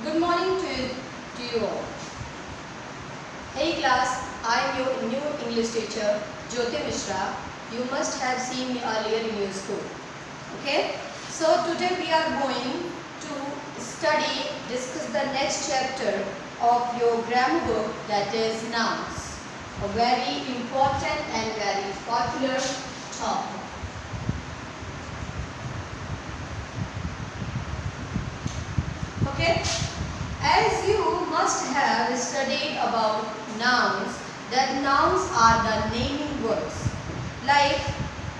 Good morning to you all. Hey class, I am your new English teacher, Jyoti Mishra. You must have seen me earlier in your school. Okay? So today we are going to discuss the next chapter of your grammar book, that is nouns. A very important and very popular topic. Okay? As you must have studied about nouns, that nouns are the naming words. Like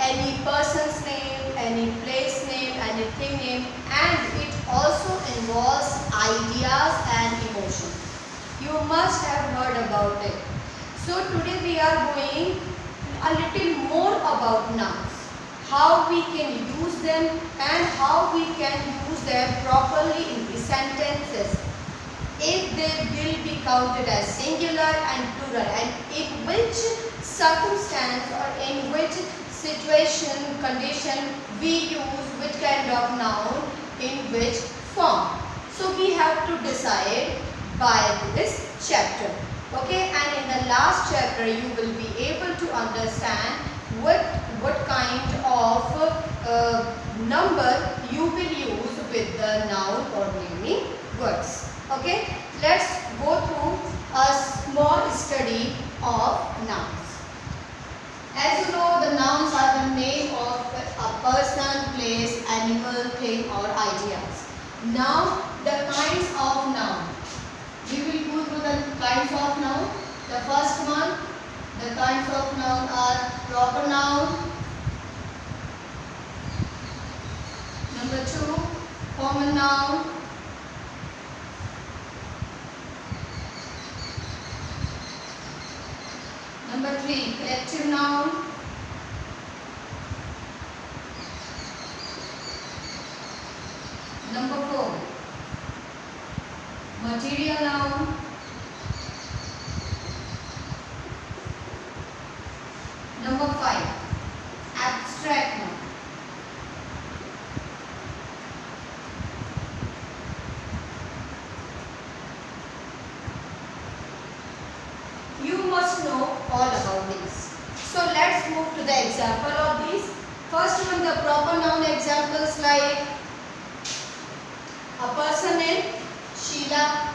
any person's name, any place name, anything name, and it also involves ideas and emotions. You must have heard about it. So today we are going a little more about nouns. How we can use them and how we can use them properly in the sentences. If they will be counted as singular and plural, and in which circumstance or in which situation, condition we use which kind of noun in which form. So we have to decide by this chapter. Okay, and in the last chapter you will be able to understand what kind of number you will use with the noun or naming words. Okay, let's go through a small study of nouns. As you know, the nouns are the name of a person, place, animal, thing or ideas. Now, the kinds of noun. We will go through the kinds of noun. The first one, the kinds of noun are proper noun. Number 2, common noun. Number 3, collective noun. Number 4, material noun. Number 5, abstract noun. You must know all about these. So let's move to the example of these. First one, the proper noun examples like a person name, Sheila.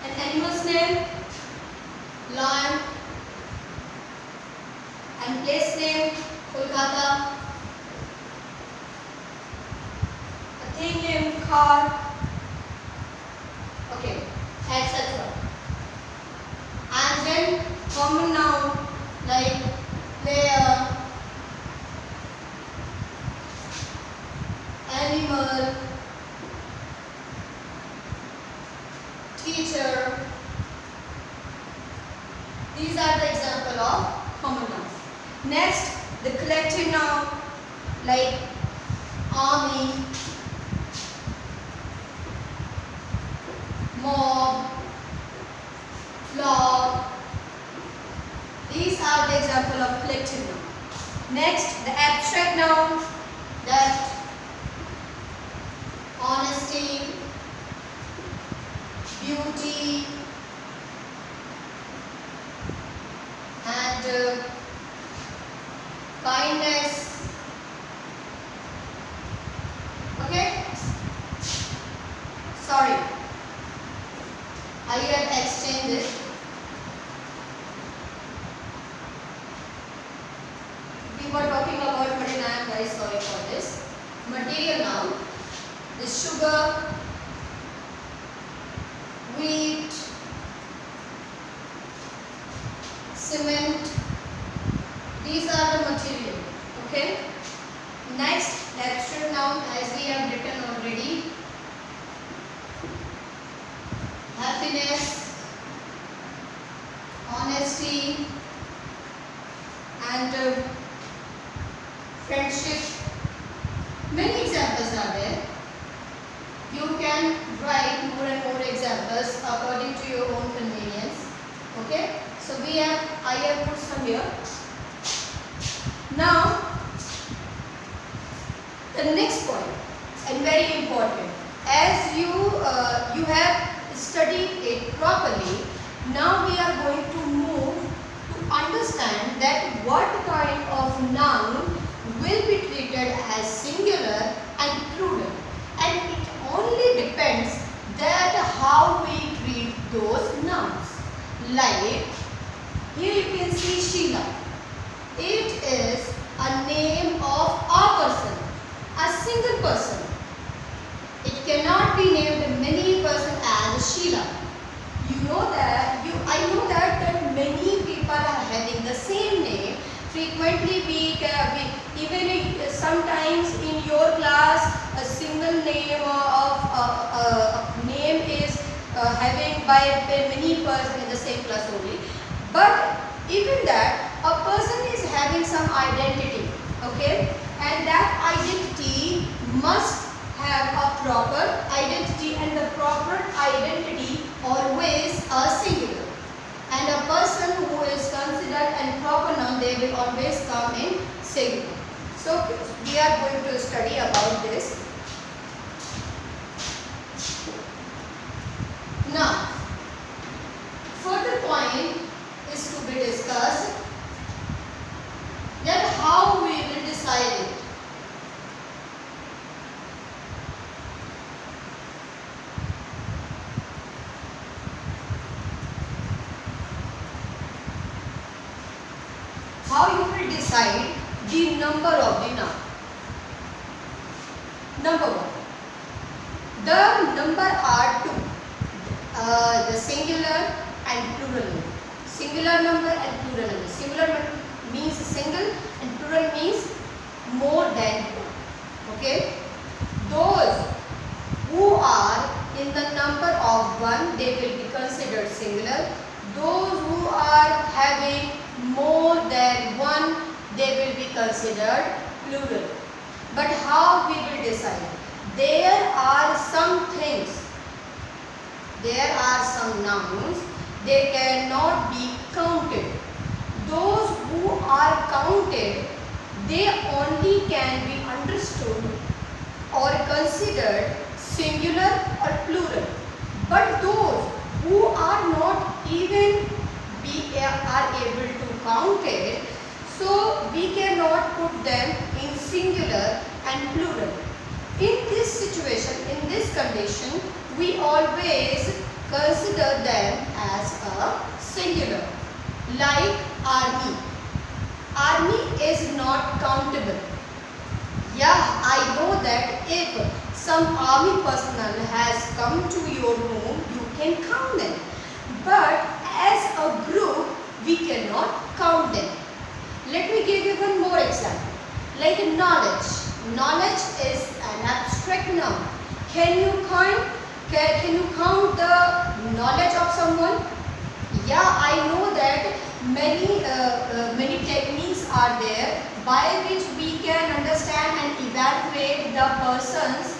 An animal's name, lion. And place name, Kolkata. A thing name, car. Okay, etc. And then common noun like player, animal, teacher. These are the example of common nouns. Next, the collective noun like army, mob, flock. These are the example of collective noun. Next, the abstract noun, that honesty, beauty, and kindness. Okay? Sorry, I have exchanged it. We were talking about, but I am very sorry for this. Material noun, the sugar, wheat, cement. These are the material. Okay. Next, abstract noun, as we have written already. Happiness, honesty, and friendship. Many examples are there. You can write more and more examples according to your own convenience. Okay. So I have put some here. Now, the next point, and very important, as you have studied it properly, now we are going to move to understand that what kind of noun will be treated as singular and plural, and it only depends that how we treat those nouns. Like here you can see Sheila. It is a name of a person, a single person. It cannot be named many person as Sheila. You know that I know that many people are having the same name. Frequently even sometimes in your class a single name of name is having by many person in the same class only. But even that a person is having some identity, okay, and that identity must have a proper identity, and the proper identity always a singular, and a person who is considered and proper noun, they will always come in singular. So we are going to study about this. Now further point is to be discussed, that how we will decide it. How you will decide the number of the noun. Number one, the number are two, the singular and plural number. Singular number and plural number. Singular means single and plural means more than one. Okay. Those who are in the number of one, they will be considered singular. Those who are having more than one, they will be considered plural. But how we will decide? There are some things, there are some nouns, they cannot be counted. Those who are counted, they only can be understood or considered singular or plural. But those who are not even are able to count it, so we cannot put them in singular and plural. In this situation, in this condition, we always consider them as a singular. Like army. Army is not countable. Yeah, I know that if some army personnel has come to your room, you can count them. But as a group, we cannot count them. Let me give you one more example. Like knowledge. Knowledge is an abstract noun. Can you count the knowledge of someone? Yeah, I know that many techniques are there by which we can understand and evaluate the person's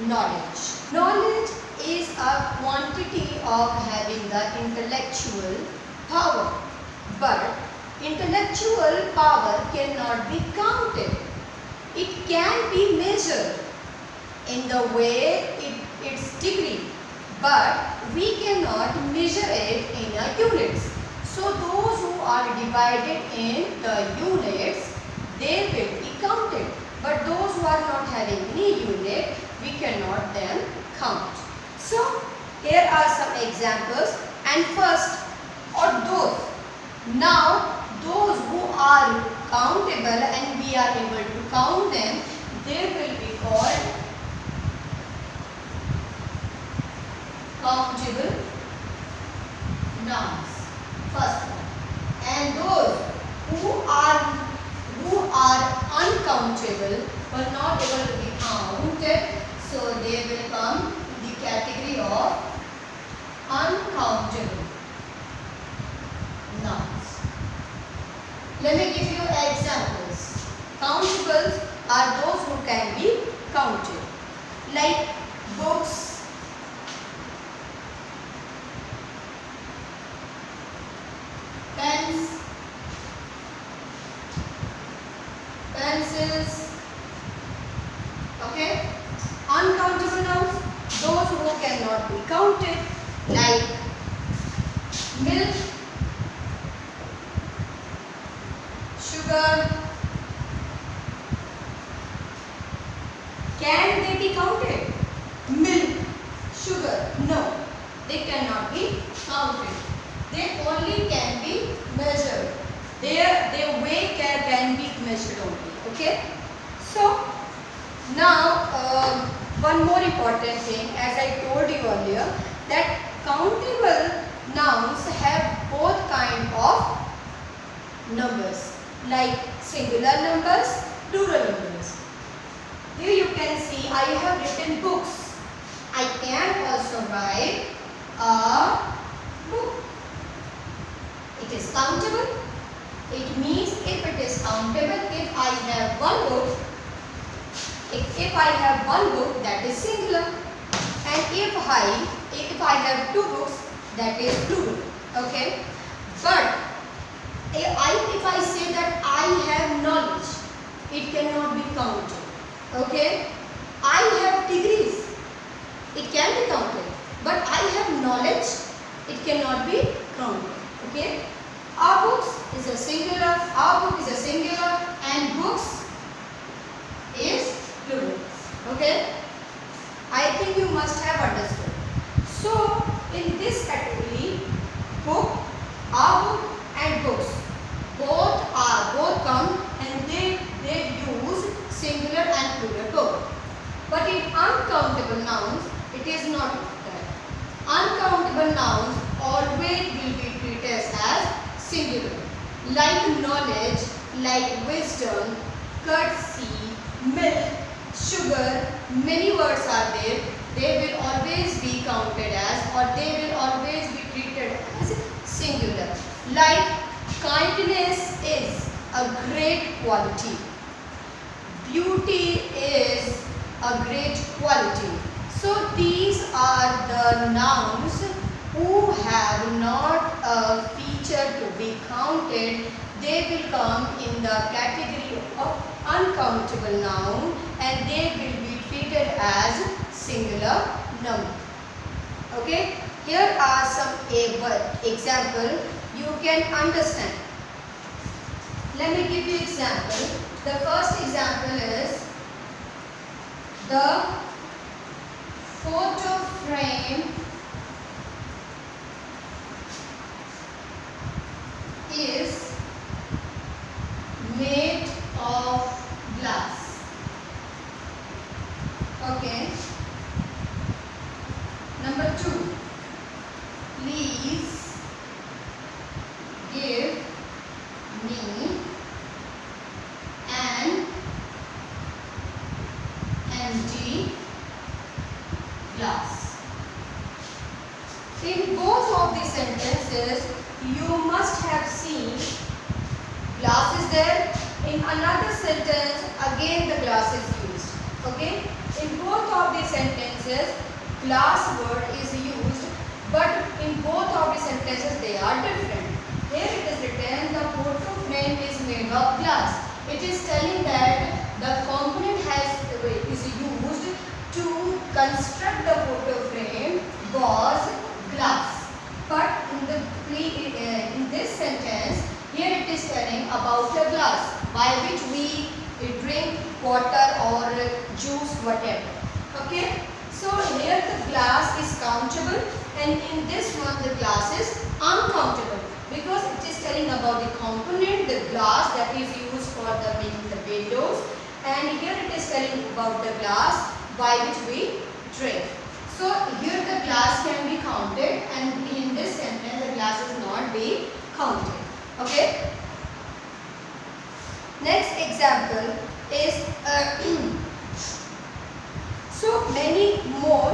knowledge. Knowledge is a quantity of having the intellectual power, but intellectual power cannot be counted. It can be measured in the way its degree, but we cannot measure it in units. So those who are divided in the units, they will be counted. But those who are not having any unit, we cannot then count. So here are some examples, and first those. Now those who are countable and we are able to count them, they will be called countable nouns. First one. And those who are uncountable, were not able to be counted, so they will come in the category of uncountable nouns. Let me give you examples. Countables are those who can be counted, like books, pens, pencils. Okay, uncountable nouns, cannot be counted, like milk, sugar. Can they be counted? Milk, sugar, no, they cannot be counted. They only can be measured. Their weight can be measured only. Okay. So now one more important thing, as I told you earlier, that countable nouns have both kind of numbers, like singular numbers, plural numbers. Here you can see I have written books. I can also write a book. It is countable. It means if it is countable, if I have one book, if I have one book, that is singular, and if I have two books, that is plural. Okay, but if I say that I have knowledge, it cannot be counted. Okay, I have degrees, it can be counted, but I have knowledge, it cannot be counted. Okay, our books is a singular, our book is a singular, and books is plural. Okay, I think you must have understood. So in this category, book, our book and books both come, and they use singular and plural both. But in uncountable nouns, it is not that. Uncountable nouns always will be treated as singular. Like knowledge, like wisdom, courtesy, milk, sugar, many words are there. They will always be counted as, or they will always be treated as singular. Like kindness is a great quality. Beauty is a great quality. So these are the nouns who have not a feature to be counted. They will come in the category of uncountable noun, and they will be treated as singular number. Okay, here are some example you can understand. Let me give you example. The first example is the photo frame is made of glass. Okay. Number 2. Please give me an empty glass. In both of these sentences, you must have seen glass is there. In another sentence, again the glass is used. Okay. In both of these sentences, glass word is used, but in both of the sentences they are different. Here it is written the photo frame is made of glass. It is telling that the component is used to construct the photo frame was glass. But in this sentence, here it is telling about a glass by which we drink water or juice, whatever. Okay. So here the glass is countable, and in this one the glass is uncountable, because it is telling about the component, the glass that is used for making the windows, and here it is telling about the glass by which we drink. So here the glass can be counted, and in this sentence the glass is not being counted. Okay. Next example is so many more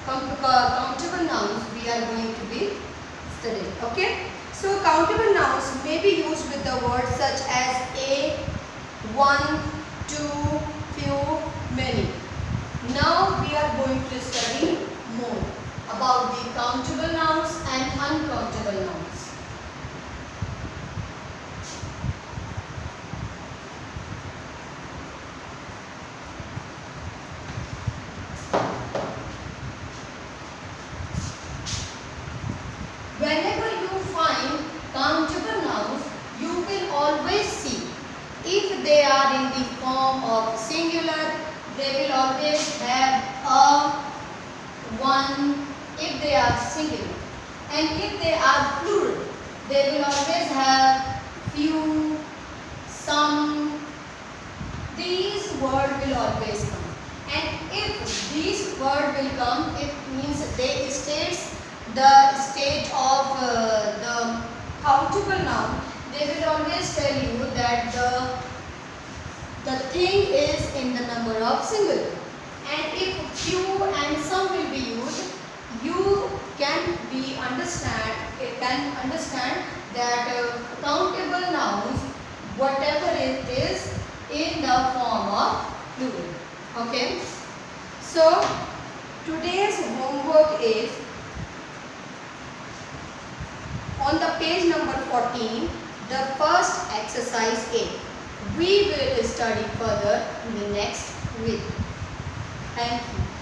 countable nouns we are going to be studying. Okay. So countable nouns may be used with the words such as a, one, two, few, many. Now we are going to study more about the countable nouns and uncountable nouns. one if they are singular, and if they are plural, they will always have few, some. These words will always come. And if these word will come, it means they states the state of the countable noun. They will always tell you that the thing is in the number of singular. And if few and some will be used, you can understand that countable nouns, whatever it is, in the form of plural. Okay. So today's homework is on the page number 14, the first exercise A. We will study further in the next week. Thank you.